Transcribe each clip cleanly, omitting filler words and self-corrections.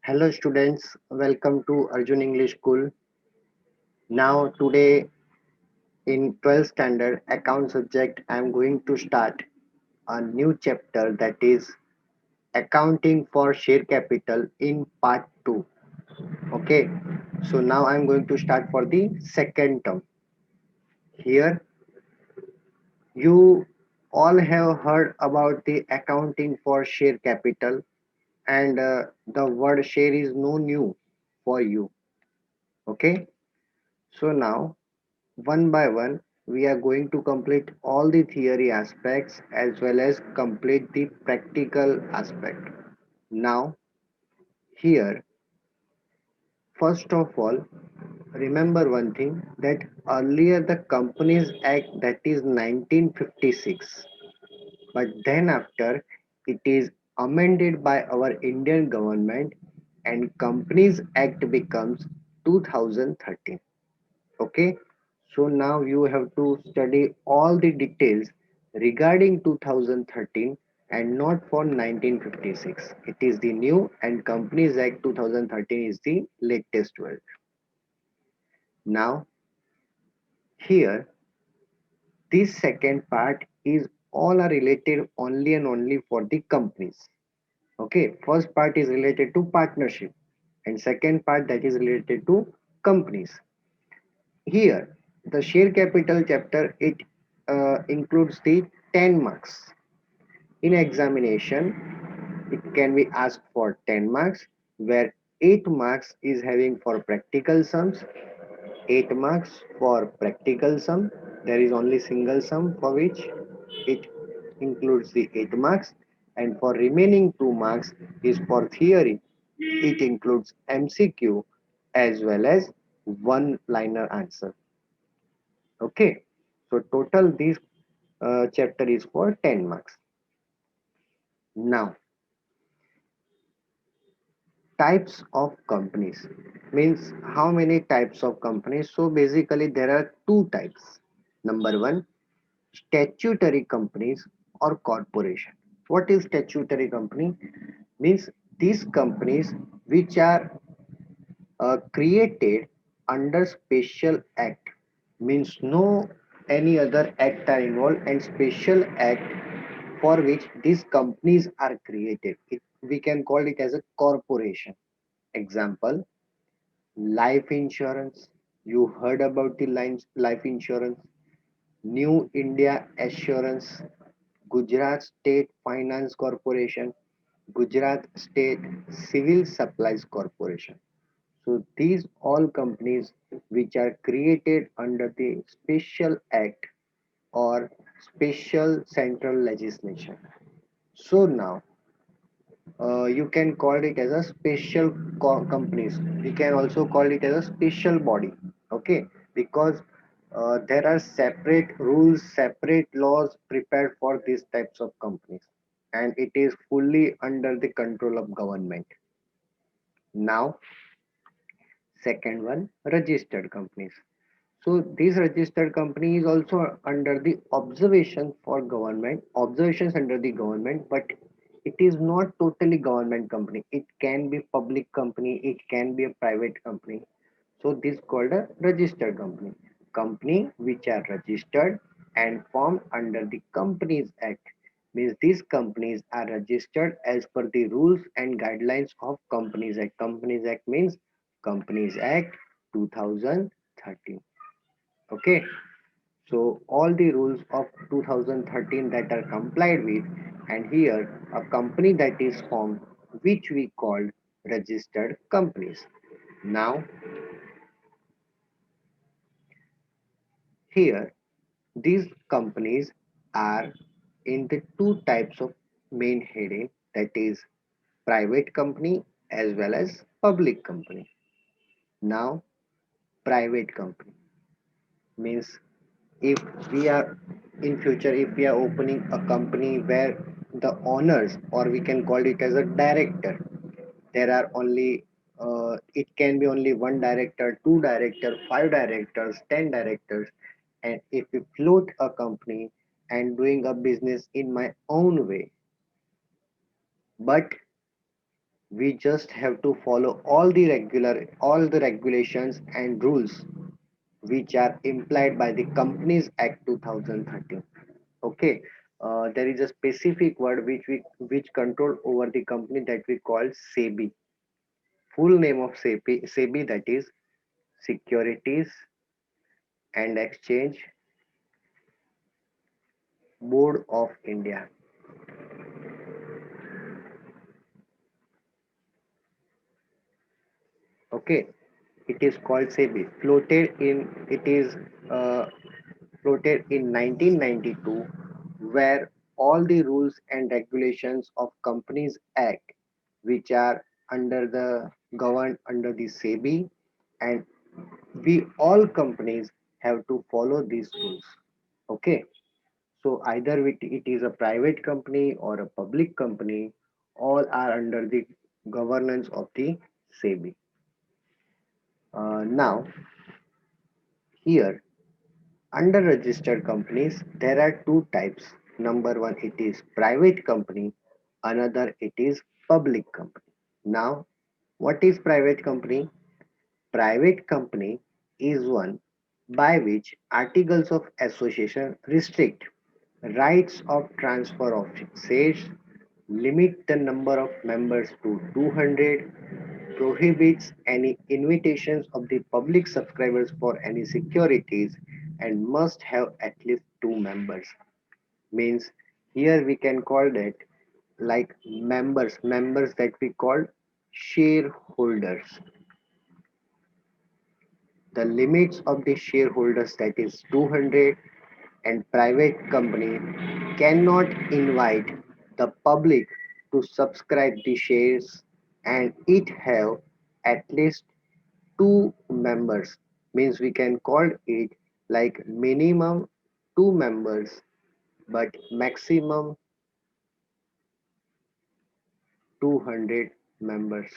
Hello students, welcome to Arjun English School. Now today in 12th standard account subject I am going to start a new chapter, that is accounting for share capital in part 2. Okay. So now I am going to start for the second term. Here you all have heard about the accounting for share capital, and the word share is no new for you. Okay. So now one by one, we are going to complete all the theory aspects as well as complete the practical aspect. Now, here, first of all, remember one thing, that earlier the Companies Act, that is 1956, but then after it is amended by our Indian government and Companies Act becomes 2013. Okay, so now you have to study all the details regarding 2013 and not for 1956. It is the new, and Companies Act 2013 is the latest one. Now here, this second part is all are related only and only for the companies. Okay, first part is related to partnership and second part that is related to companies. Here, the share capital chapter, it includes the 10 marks. In examination, it can be asked for 10 marks, where 8 marks is having for practical sums, 8 marks for practical sum. There is only single sum for which it includes the 8 marks, and for remaining 2 marks is for theory. It includes MCQ as well as one liner answer. Okay, so total this chapter is for 10 marks. Now, types of companies means how many types of companies. So basically there are two types. Number one, statutory companies or corporation. What is statutory company? Means these companies which are created under special act, means no any other act are involved, and special act for which these companies are created, we can call it as a corporation. Example, life insurance. You heard about the life insurance. New India Assurance, Gujarat State Finance Corporation, Gujarat State Civil Supplies Corporation. So these all companies which are created under the special act or special central legislation. So now you can call it as a special companies. We can also call it as a special body. Okay, because there are separate rules, separate laws prepared for these types of companies, and it is fully under the control of government. Now, second one, registered companies. So this registered company is also under the observation for government, observations under the government, but it is not totally government company. It can be public company, it can be a private company. So this called a registered company. Company which are registered and formed under the Companies Act, means these companies are registered as per the rules and guidelines of Companies Act. Companies Act means Companies Act 2013. Okay, so all the rules of 2013 that are complied with, and here a company that is formed which we called registered companies. Now here these companies are in the two types of main heading, that is private company as well as public company. Now private company means if we are in future, if we are opening a company where the owners, or we can call it as a director, there are only it can be only one director, two director, five directors, 10 directors, and if we float a company and doing a business in my own way, but We just have to follow all the regulations and rules which are implied by the Companies Act 2013. Okay, there is a specific word which control over the company that we call SEBI. Full name of SEBI, that is Securities and Exchange Board of India. Okay, it is called SEBI. It is uh, floated in 1992, where all the rules and regulations of Companies Act, which are under the governed under the SEBI, and we all companies have to follow these rules. Okay, so either it is a private company or a public company, all are under the governance of the SEBI. Now, here under registered companies, there are two types. Number one, it is private company. Another, it is public company. Now, what is private company? Private company is one by which articles of association restrict rights of transfer of shares, limit the number of members to 200, prohibits any invitations of the public subscribers for any securities, and must have at least two members. Means here we can call that like members that we call shareholders. The limits of the shareholders, that is 200, and private company cannot invite the public to subscribe the shares, and it have at least two members. Means we can call it like minimum two members but maximum 200 members.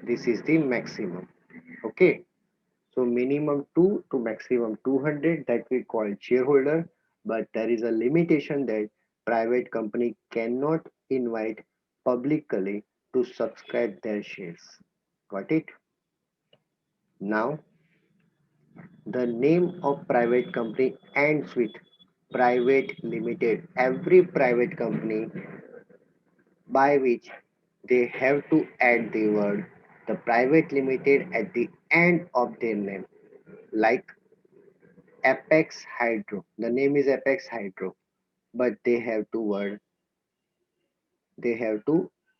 This is the maximum. Okay, so minimum 2 to maximum 200, that we call shareholder, but there is a limitation that private company cannot invite publicly to subscribe their shares. Got it? Now, the name of private company ends with private limited. Every private company by which they have to add the word the private limited at the end of their name, like Apex Hydro. The name is Apex Hydro, but they have to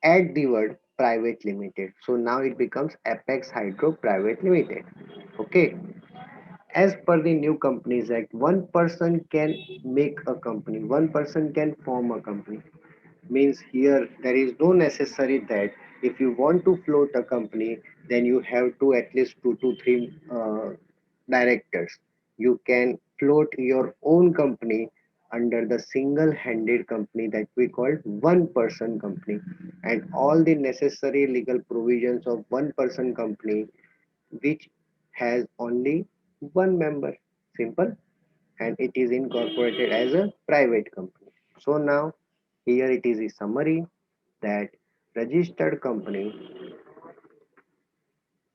add the word private limited. So now it becomes Apex Hydro Private Limited. Okay. As per the new Companies Act, one person can make a company, one person can form a company. Means here there is no necessary that if you want to float a company, then you have to at least two to three directors. You can float your own company under the single-handed company that we call one-person company, and all the necessary legal provisions of one-person company which has only one member. Simple. And it is incorporated as a private company. So now here it is a summary that registered company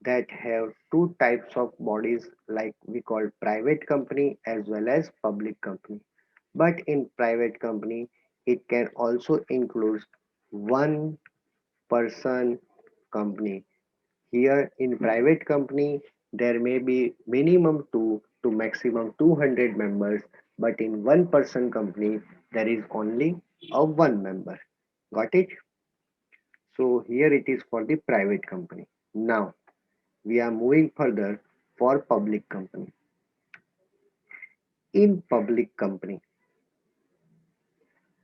that have two types of bodies, like we call private company as well as public company. But in private company, it can also include one person company. Here in private company, there may be minimum 2 to maximum 200 members, but in one person company, there is only a one member. Got it? So here it is for the private company. Now we are moving further for public company. In public company,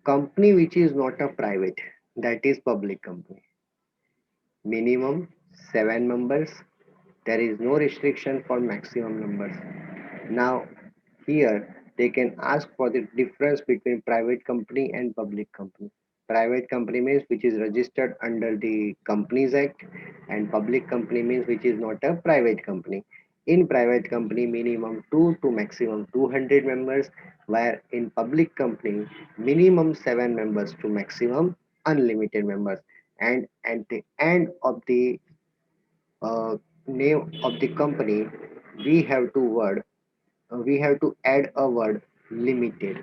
company which is not a private, that is public company. Minimum 7 members. There is no restriction for maximum numbers. Now, here they can ask for the difference between private company and public company. Private company means which is registered under the Companies Act, and public company means which is not a private company. In private company, minimum 2 to maximum 200 members, where in public company, minimum 7 members to maximum unlimited members. And at the end of the uh, name of the company, we have to word we have to add a word limited,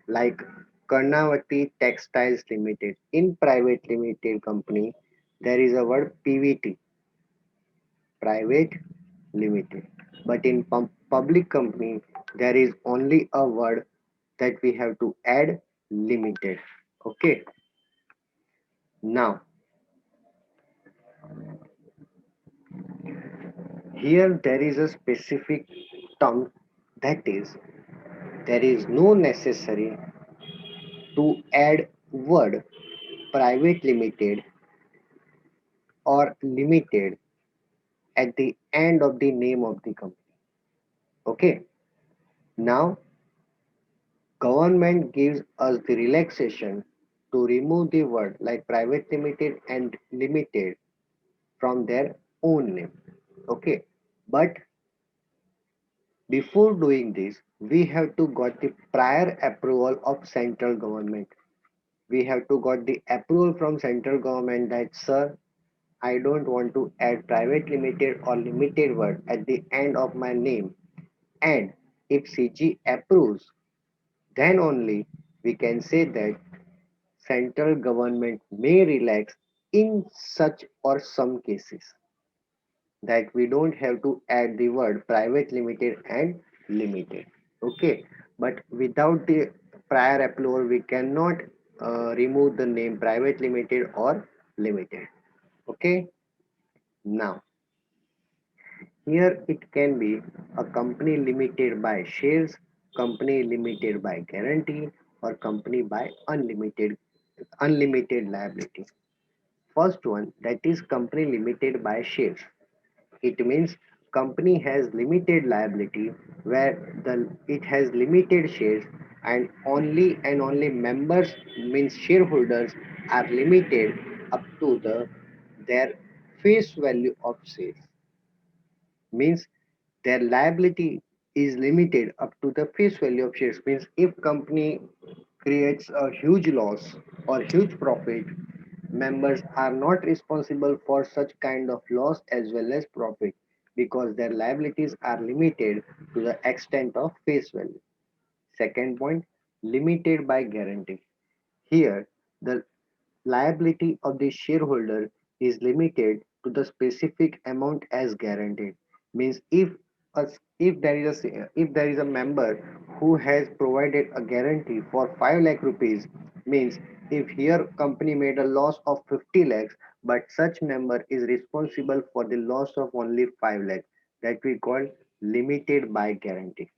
like Karnavati Textiles Limited. In private limited company, there is a word PVT, private limited. But in public company, there is only a word that we have to add limited. Okay. Now, here there is a specific term, that is, there is no necessary to add word private limited or limited at the end of the name of the company. Okay. Now, government gives us the relaxation to remove the word like private limited and limited from their own name. Okay. But before doing this, we have to got the prior approval of central government. We have to got the approval from central government that, sir, I don't want to add private limited or limited word at the end of my name. And if CG approves, then only we can say that central government may relax in such or some cases, that we don't have to add the word private limited and limited. Okay. But without the prior approval, we cannot remove the name private limited or limited. Okay. Now, here it can be a company limited by shares, company limited by guarantee, or company by unlimited liability. First one, that is company limited by shares. It means company has limited liability where it has limited shares, and only members, means shareholders, are limited up to their face value of shares, means their liability is limited up to the face value of shares. Means if company creates a huge loss or huge profit, members are not responsible for such kind of loss as well as profit, because their liabilities are limited to the extent of face value. Second point, limited by guarantee. Here, the liability of the shareholder is limited to the specific amount as guaranteed. Means if there is a member who has provided a guarantee for 5 lakh rupees, means if here company made a loss of 50 lakhs, but such member is responsible for the loss of only 5 lakhs, that we call limited by guarantee.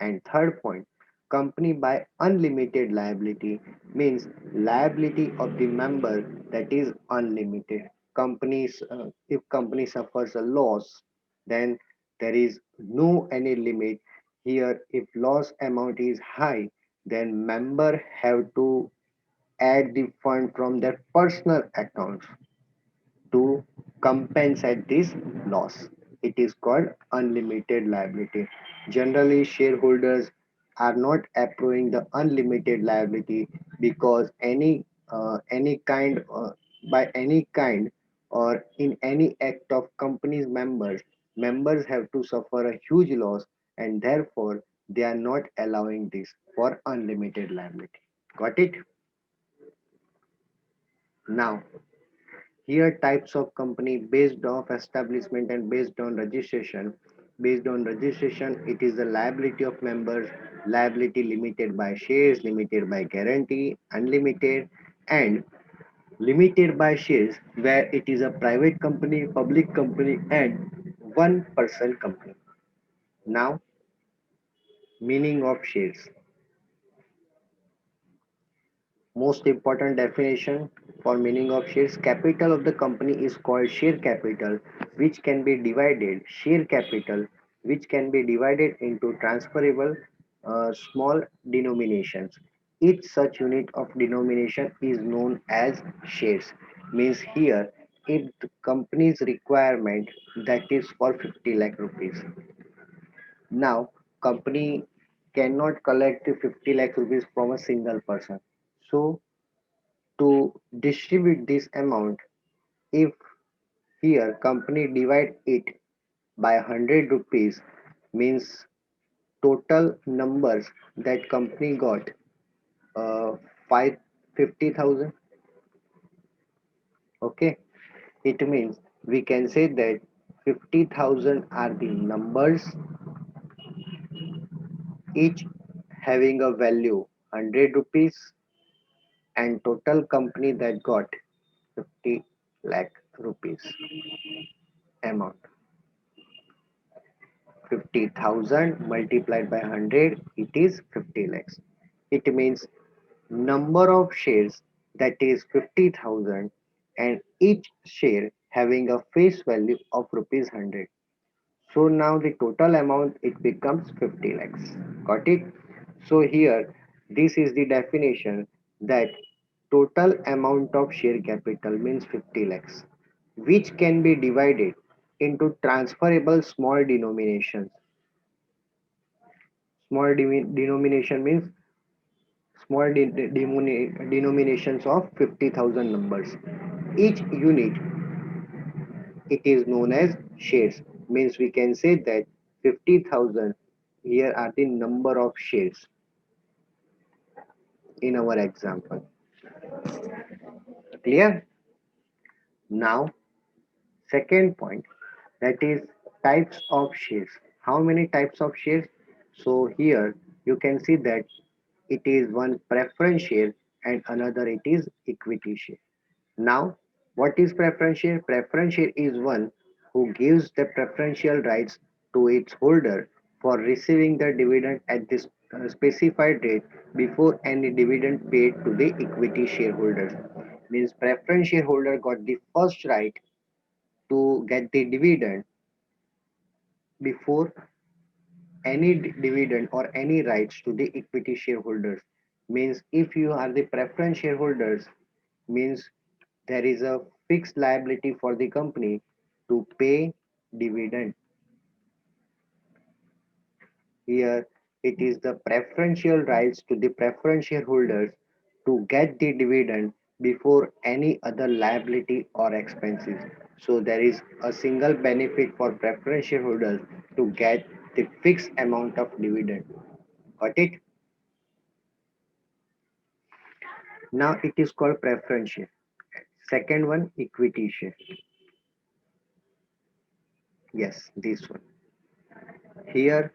And third point, company by unlimited liability, means liability of the member that is unlimited. If company suffers a loss, then there is no any limit. Here, if loss amount is high, then member have to add the fund from their personal accounts to compensate this loss. It is called unlimited liability. Generally, shareholders are not approving the unlimited liability, because any kind by any kind or in any act of company's members have to suffer a huge loss, and therefore they are not allowing this for unlimited liability. Got it? Now, here types of company based off establishment and based on registration. Based on registration, it is the liability of members, liability limited by shares, limited by guarantee, unlimited, and limited by shares where it is a private company, public company, and one person company. Now, meaning of shares. Most important definition for meaning of shares: capital of the company is called share capital, which can be divided share capital, which can be divided into transferable small denominations. Each such unit of denomination is known as shares. Means here, if the company's requirement that is for 50 lakh rupees, now company cannot collect the 50 lakh rupees from a single person. So To distribute this amount, if here company divide it by 100 rupees, means total numbers that company got, five 50,000. Okay, it means we can say that 50,000 are the numbers, each having a value 100 rupees, and total company that got 50 lakh rupees amount. 50,000 multiplied by 100, it is 50 lakhs. It means number of shares, that is 50,000, and each share having a face value of rupees 100. So now the total amount, it becomes 50 lakhs. Got it? So here this is the definition, that total amount of share capital means 50 lakhs, which can be divided into transferable small denominations. Small denomination means small denominations of 50,000 numbers. Each unit, it is known as shares. Means we can say that 50,000 here are the number of shares in our example. Clear? Now, second point, that is types of shares. How many types of shares? So here you can see that it is one preference share and another it is equity share. Now, what is preference share? Preference share is one who gives the preferential rights to its holder for receiving the dividend at this specified date before any dividend paid to the equity shareholders. Means preference shareholder got the first right to get the dividend before any dividend or any rights to the equity shareholders. Means if you are the preference shareholders, means there is a fixed liability for the company to pay dividend. Here it is the preferential rights to the preference shareholders to get the dividend before any other liability or expenses. So there is a single benefit for preference shareholders to get the fixed amount of dividend. Got it? Now it is called preference share. Second one, equity share. Yes, this one. Here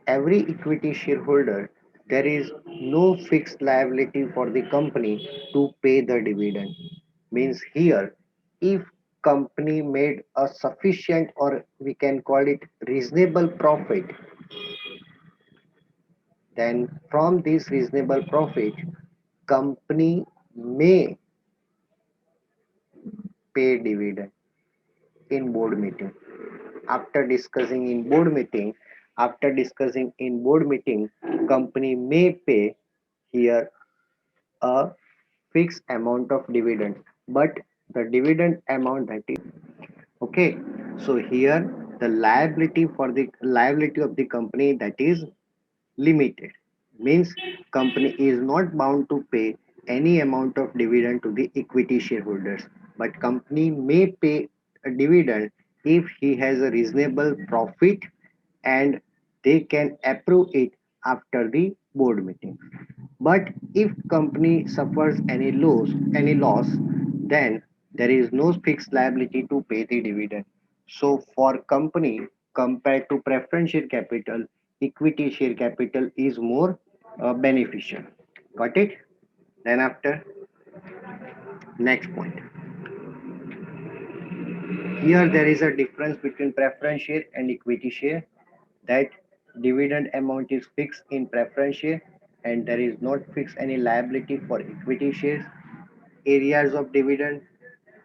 every equity shareholder, there is no fixed liability for the company to pay the dividend. Means here, if company made a sufficient, or we can call it reasonable profit, then from this reasonable profit, company may pay dividend in board meeting. After discussing in board meeting, company may pay here a fixed amount of dividend, but the dividend amount, that is okay. So here the liability of the company, that is limited. Means company is not bound to pay any amount of dividend to the equity shareholders, but company may pay a dividend if he has a reasonable profit and they can approve it after the board meeting. But if company suffers any loss, then there is no fixed liability to pay the dividend. So for company, compared to preference share capital, equity share capital is more beneficial. Got it? Then after, next point. Here there is a difference between preference share and equity share, that dividend amount is fixed in preference share and there is not fixed any liability for equity shares. Areas of dividend,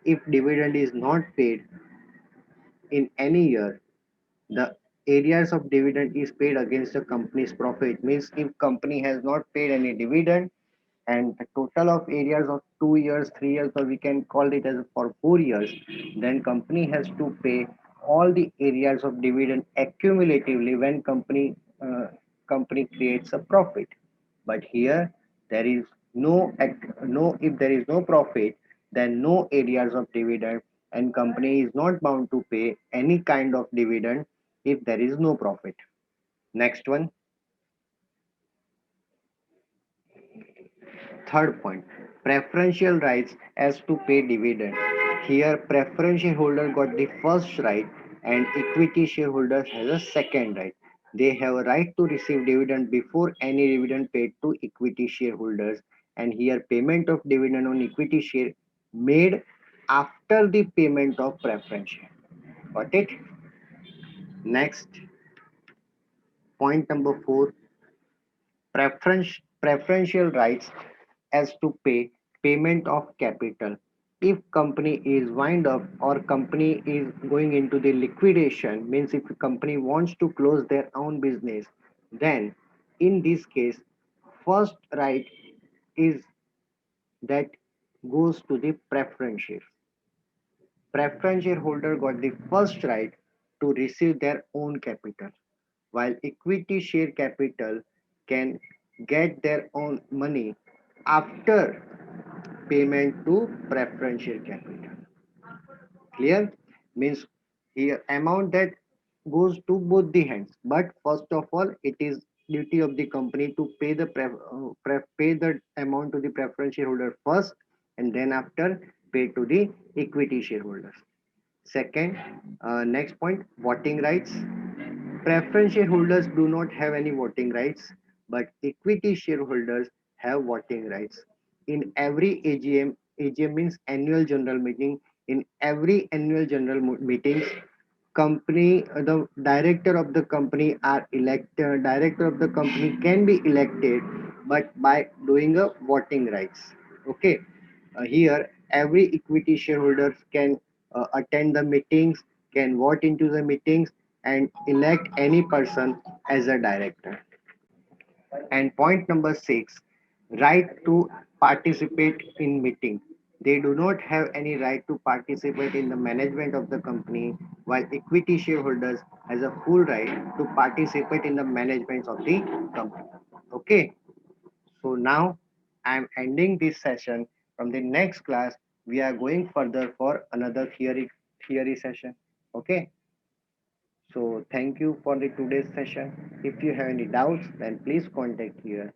if dividend is not paid in any year, the areas of dividend is paid against the company's profit. Means if company has not paid any dividend and the total of areas of 2 years, 3 years, or we can call it as for 4 years, then company has to pay all the areas of dividend accumulatively when company creates a profit. But here there is No, if there is no profit, then no areas of dividend, and company is not bound to pay any kind of dividend if there is no profit. Next one, third point, preferential rights as to pay dividend. Here, preference shareholder got the first right, and equity shareholders has a second right. They have a right to receive dividend before any dividend paid to equity shareholders, and here payment of dividend on equity share made after the payment of preference share. Got it? Next, point number four, preferential rights as to pay payment of capital. If company is wind up or company is going into the liquidation, means if a company wants to close their own business, then in this case first right is that goes to the preference share. Preference shareholder got the first right to receive their own capital, while equity share capital can get their own money after payment to preferential capital. Clear? Means here amount that goes to both the hands. But first of all, it is duty of the company to pay the pay the amount to the preference shareholder first, and then after pay to the equity shareholders. Second, next point, voting rights. Preference shareholders do not have any voting rights, but equity shareholders have voting rights. In every AGM means annual general meeting. In every annual general meetings, the director of the company are elected. Director of the company can be elected, but by doing a voting rights. Okay, here every equity shareholders can attend the meetings, can vote into the meetings, and elect any person as a director. And point number six, right to participate in meeting. They do not have any right to participate in the management of the company, while equity shareholders has a full right to participate in the management of the company. Okay, so now I'm ending this session. From the next class, we are going further for another theory session. Okay. So thank you for the today's session. If you have any doubts, then please contact here.